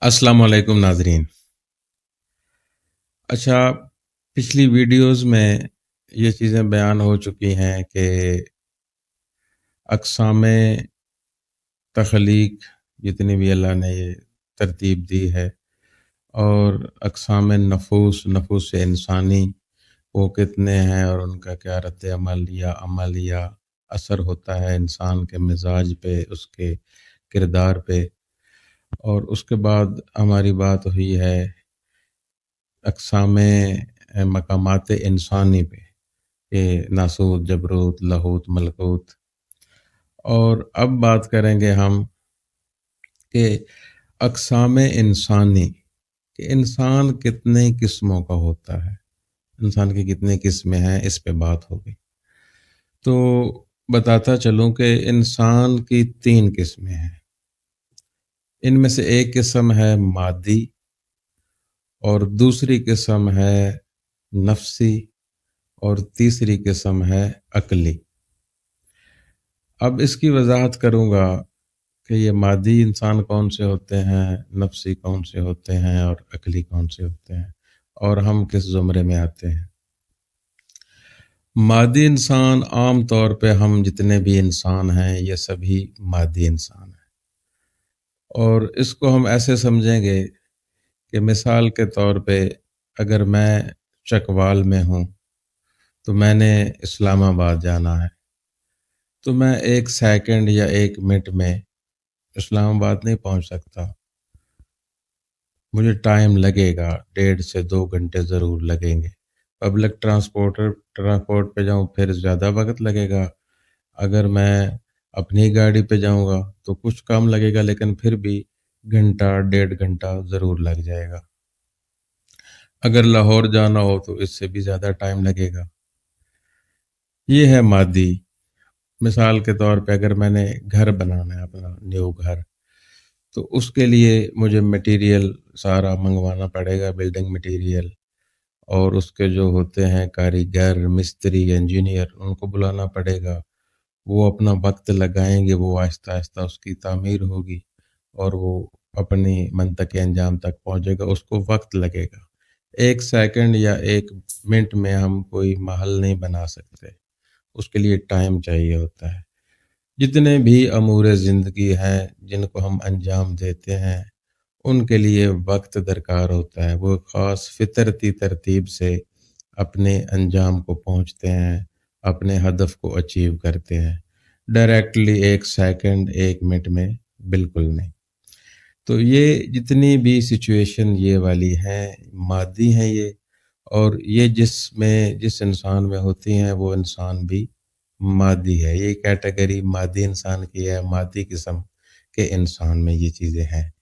अस्सलाम वालेकुम नाजरीन। अच्छा, पिछली वीडियोस में ये चीज़ें बयान हो चुकी हैं कि अक़साम तख़लीक जितनी भी अल्लाह ने ये तरतीब दी है और अक़साम नफूस इंसानी वो कितने हैं और उनका क्या रद्द अमल या अमल या असर होता है इंसान के मिजाज पे, उसके किरदार पे। और उसके बाद हमारी बात हुई है अक़साम मकामात इंसानी पे कि नासूत, जबरूत, लाहूत, मलकूत। और अब बात करेंगे हम कि अक़साम इंसानी कि इंसान कितने किस्मों का होता है, इंसान की कितनी किस्में हैं, इस पे बात होगी। तो बताता चलूँ कि इंसान की 3 किस्में हैं। इनमें से एक किस्म है मादी और दूसरी किस्म है नफ्सी और तीसरी किस्म है अक़ली। अब इसकी वजाहत करूँगा कि ये मादी इंसान कौन से होते हैं, नफ्सी कौन से होते हैं और अक़ली कौन से होते हैं और हम किस ज़ुमरे में आते हैं। मादी इंसान आम तौर पे हम जितने भी इंसान हैं ये सभी मादी इंसान हैं और इसको हम ऐसे समझेंगे कि मिसाल के तौर पे अगर मैं चकवाल में हूँ तो मैंने इस्लामाबाद जाना है, तो मैं 1 सेकंड या 1 मिनट में इस्लामाबाद नहीं पहुँच सकता। मुझे टाइम लगेगा, 1.5 से 2 घंटे ज़रूर लगेंगे। पब्लिक ट्रांसपोर्ट पे जाऊँ फिर ज़्यादा वक़्त लगेगा। अगर मैं अपनी गाड़ी पे जाऊँगा तो कुछ कम लगेगा लेकिन फिर भी घंटा, 1.5 घंटा ज़रूर लग जाएगा। अगर लाहौर जाना हो तो इससे भी ज़्यादा टाइम लगेगा। ये है मादी। मिसाल के तौर पे अगर मैंने घर बनाना है अपना न्यू घर, तो उसके लिए मुझे मटेरियल सारा मंगवाना पड़ेगा, बिल्डिंग मटेरियल। और उसके जो होते हैं कारीगर, मिस्त्री, इंजीनियर, उनको बुलाना पड़ेगा। वो अपना वक्त लगाएंगे, वो आहिस्ता आहिस्ता उसकी तामीर होगी और वो अपनी मंतक़े अंजाम तक पहुँचेगा, उसको वक्त लगेगा। 1 सेकंड या 1 मिनट में हम कोई महल नहीं बना सकते, उसके लिए टाइम चाहिए होता है। जितने भी अमूर ज़िंदगी हैं जिनको हम अंजाम देते हैं उनके लिए वक्त दरकार होता है। वो ख़ास फ़ितरती तरतीब से अपने अंजाम को पहुँचते हैं, अपने हदफ़ को अचीव करते हैं। डायरेक्टली 1 सेकंड, 1 मिनट में बिल्कुल नहीं। तो ये जितनी भी सिचुएशन ये वाली हैं, मादी हैं ये। और ये जिस इंसान में होती हैं वो इंसान भी मादी है। ये कैटेगरी मादी इंसान की है, मादी किस्म के इंसान में ये चीज़ें हैं।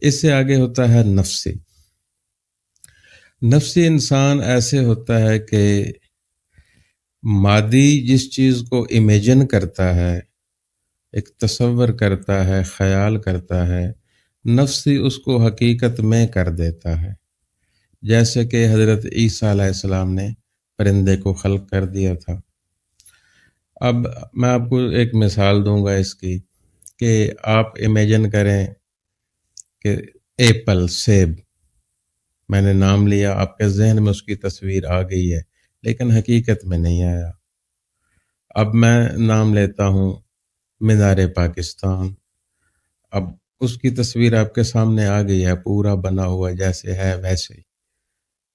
इससे आगे होता है नफ्सी। नफ्सी इंसान ऐसे होता है कि मादी जिस चीज़ को इमेजिन करता है, एक तसव्वुर करता है, ख़याल करता है, नफ्सी उसको हकीकत में कर देता है। जैसे कि हज़रत ईसा अलैहिस्सलाम ने परिंदे को ख़ल्क़ कर दिया था। अब मैं आपको एक मिसाल दूँगा इसकी कि आप इमेजिन करें कि एप्पल, सेब, मैंने नाम लिया, आपके ज़हन में उसकी तस्वीर आ गई है, लेकिन हकीकत में नहीं आया। अब मैं नाम लेता हूँ मीनार पाकिस्तान। अब उसकी तस्वीर आपके सामने आ गई है, पूरा बना हुआ जैसे है वैसे ही,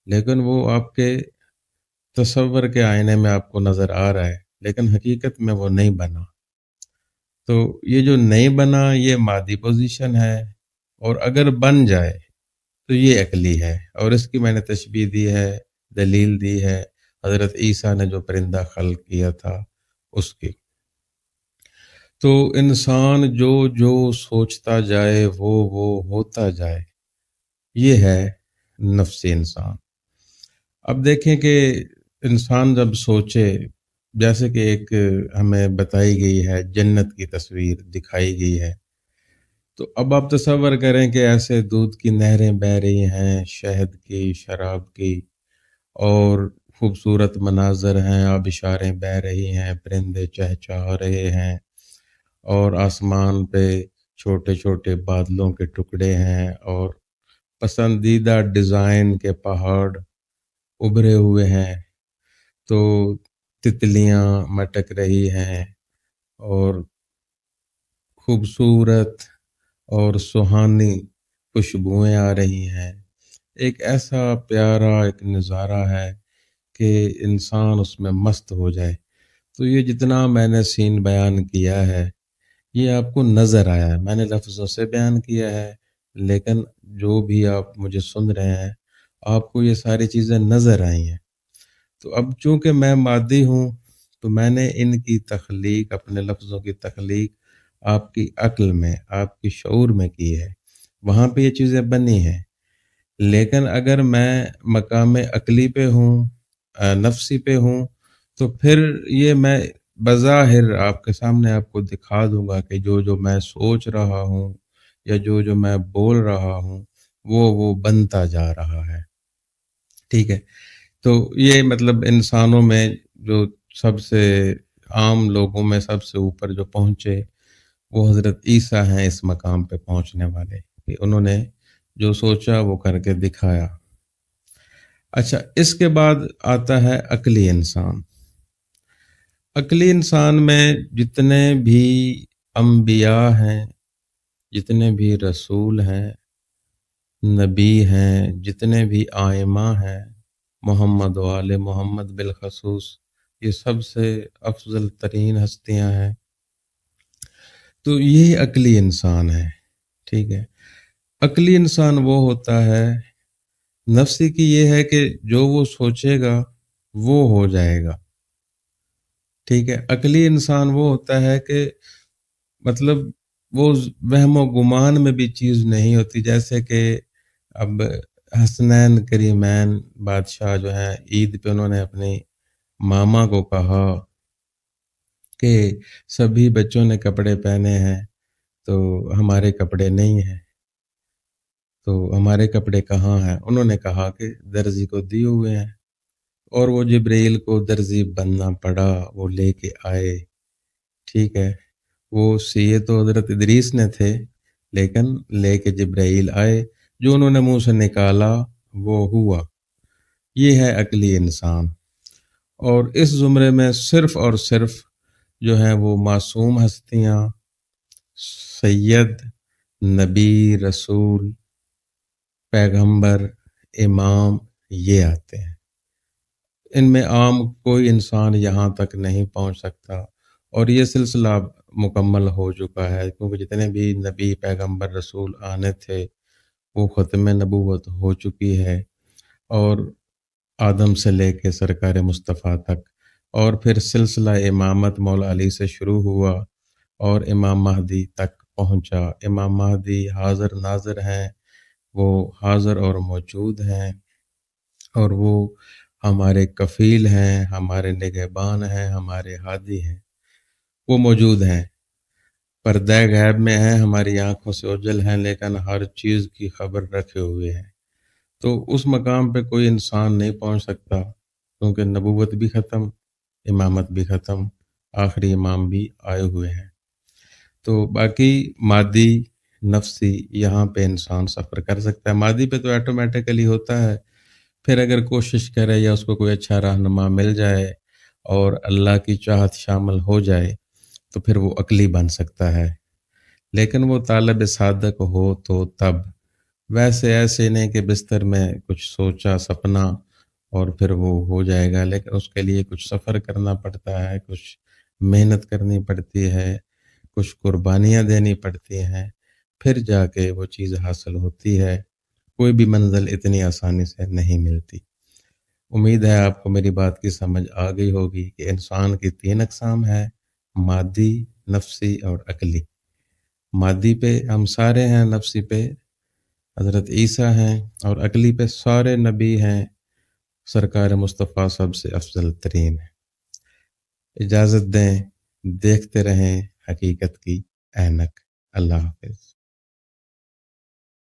लेकिन वो आपके तसव्वुर के आईने में आपको नज़र आ रहा है, लेकिन हकीकत में वो नहीं बना। तो ये जो नहीं बना ये मादी पोज़ीशन है और अगर बन जाए तो ये अक़ली है और इसकी मैंने तशबीह दी है, दलील दी है हज़रत ईसा ने जो परिंदा ख़ल्क़ किया था उसकी। तो इंसान जो सोचता जाए वो होता जाए, ये है नफ्सी इंसान। अब देखें कि इंसान जब सोचे, जैसे कि एक हमें बताई गई है, जन्नत की तस्वीर दिखाई गई है, तो अब आप तसव्वुर करें कि ऐसे दूध की नहरें बह रही हैं, शहद की, शराब की और खूबसूरत मनाज़र हैं, आबिशारें बह रही हैं, परिंदे चहचहा रहे हैं और आसमान पे چھوٹے چھوٹے بادلوں کے ٹکڑے ہیں اور پسندیدہ ڈیزائن کے پہاڑ ابھرے ہوئے ہیں، تو تتلیاں مٹک رہی ہیں اور خوبصورت اور سہانی خوشبوئیں آ رہی ہیں۔ ایک ایسا پیارا ایک نظارہ ہے کہ انسان اس میں مست ہو جائے۔ تو یہ جتنا میں نے سین بیان کیا ہے یہ آپ کو نظر آیا ہے، میں نے لفظوں سے بیان کیا ہے، لیکن جو بھی آپ مجھے سن رہے ہیں آپ کو یہ ساری چیزیں نظر آئی ہیں۔ تو اب چونکہ میں مادی ہوں تو میں نے ان کی تخلیق، اپنے لفظوں کی تخلیق آپ کی عقل میں، آپ کی شعور میں کی ہے، وہاں پہ یہ چیزیں بنی ہیں۔ لیکن اگر میں مقام عقلی پہ ہوں، نفسی پہ ہوں، تو پھر یہ میں بظاہر آپ کے سامنے آپ کو دکھا دوں گا کہ جو میں سوچ رہا ہوں یا جو میں بول رہا ہوں وہ بنتا جا رہا ہے، ٹھیک ہے۔ تو یہ مطلب انسانوں میں جو سب سے عام لوگوں میں سب سے اوپر جو پہنچے وہ حضرت عیسیٰ ہیں، اس مقام پہ پہنچنے والے کہ انہوں نے جو سوچا وہ کر کے دکھایا۔ اچھا، اس کے بعد آتا ہے عقلی انسان۔ عقلی انسان میں جتنے بھی انبیاء ہیں، جتنے بھی رسول ہیں، نبی ہیں، جتنے بھی آئمہ ہیں، محمد و آل محمد بالخصوص، یہ سب سے افضل ترین ہستیاں ہیں۔ تو یہ عقلی انسان ہے، ٹھیک ہے۔ عقلی انسان وہ ہوتا ہے، نفسی کی یہ ہے کہ جو وہ سوچے گا وہ ہو جائے گا، ٹھیک ہے۔ عقلی انسان وہ ہوتا ہے کہ مطلب وہ وہم و گمان میں بھی چیز نہیں ہوتی، جیسے کہ اب حسنین کریمین بادشاہ جو ہیں، عید پہ انہوں نے اپنی ماما کو کہا کہ سبھی بچوں نے کپڑے پہنے ہیں تو ہمارے کپڑے نہیں ہیں، تو ہمارے کپڑے کہاں ہیں؟ انہوں نے کہا کہ درزی کو دیے ہوئے ہیں، اور وہ جبرائیل کو درزی بننا پڑا، وہ لے کے آئے، ٹھیک ہے۔ وہ سیے تو حضرت ادریس نے تھے، لیکن لے کے جبرائیل آئے، جو انہوں نے منہ سے نکالا وہ ہوا۔ یہ ہے عقلی انسان۔ اور اس زمرے میں صرف اور صرف جو ہیں وہ معصوم ہستیاں، سید، نبی، رسول، پیغمبر، امام، یہ آتے ہیں۔ ان میں عام کوئی انسان یہاں تک نہیں پہنچ سکتا، اور یہ سلسلہ مکمل ہو چکا ہے، کیونکہ جتنے بھی نبی، پیغمبر، رسول آنے تھے وہ ختم نبوت ہو چکی ہے، اور آدم سے لے کے سرکار مصطفیٰ تک، اور پھر سلسلہ امامت مولا علی سے شروع ہوا اور امام مہدی تک پہنچا۔ امام مہدی حاضر ناظر ہیں، وہ حاضر اور موجود ہیں، اور وہ ہمارے کفیل ہیں، ہمارے نگہبان ہیں، ہمارے ہادی ہیں، وہ موجود ہیں، پردہ غیب میں ہیں، ہماری آنکھوں سے اوجھل ہیں، لیکن ہر چیز کی خبر رکھے ہوئے ہیں۔ تو اس مقام پہ کوئی انسان نہیں پہنچ سکتا، کیونکہ نبوت بھی ختم، امامت بھی ختم، آخری امام بھی آئے ہوئے ہیں۔ تو باقی مادی، نفسی، یہاں پہ انسان سفر کر سکتا ہے۔ مادی پہ تو آٹومیٹیکلی ہوتا ہے، پھر اگر کوشش کرے یا اس کو کوئی اچھا رہنما مل جائے اور اللہ کی چاہت شامل ہو جائے تو پھر وہ عقلی بن سکتا ہے، لیکن وہ طالب صادق ہو تو تب، ویسے ایسے نہیں کہ بستر میں کچھ سوچا سپنا اور پھر وہ ہو جائے گا، لیکن اس کے لیے کچھ سفر کرنا پڑتا ہے، کچھ محنت کرنی پڑتی ہے، کچھ قربانیاں دینی پڑتی ہیں، پھر جا کے وہ چیز حاصل ہوتی ہے۔ کوئی بھی منزل اتنی آسانی سے نہیں ملتی۔ امید ہے آپ کو میری بات کی سمجھ آ گئی ہوگی کہ انسان کی 3 اقسام ہے، مادی، نفسی اور عقلی۔ مادی پہ ہم سارے ہیں، نفسی پہ حضرت عیسیٰ ہیں، اور عقلی پہ سارے نبی ہیں، سرکار مصطفیٰ سب سے افضل ترین ہے۔ اجازت دیں، دیکھتے رہیں حقیقت کی اینک۔ اللہ حافظ۔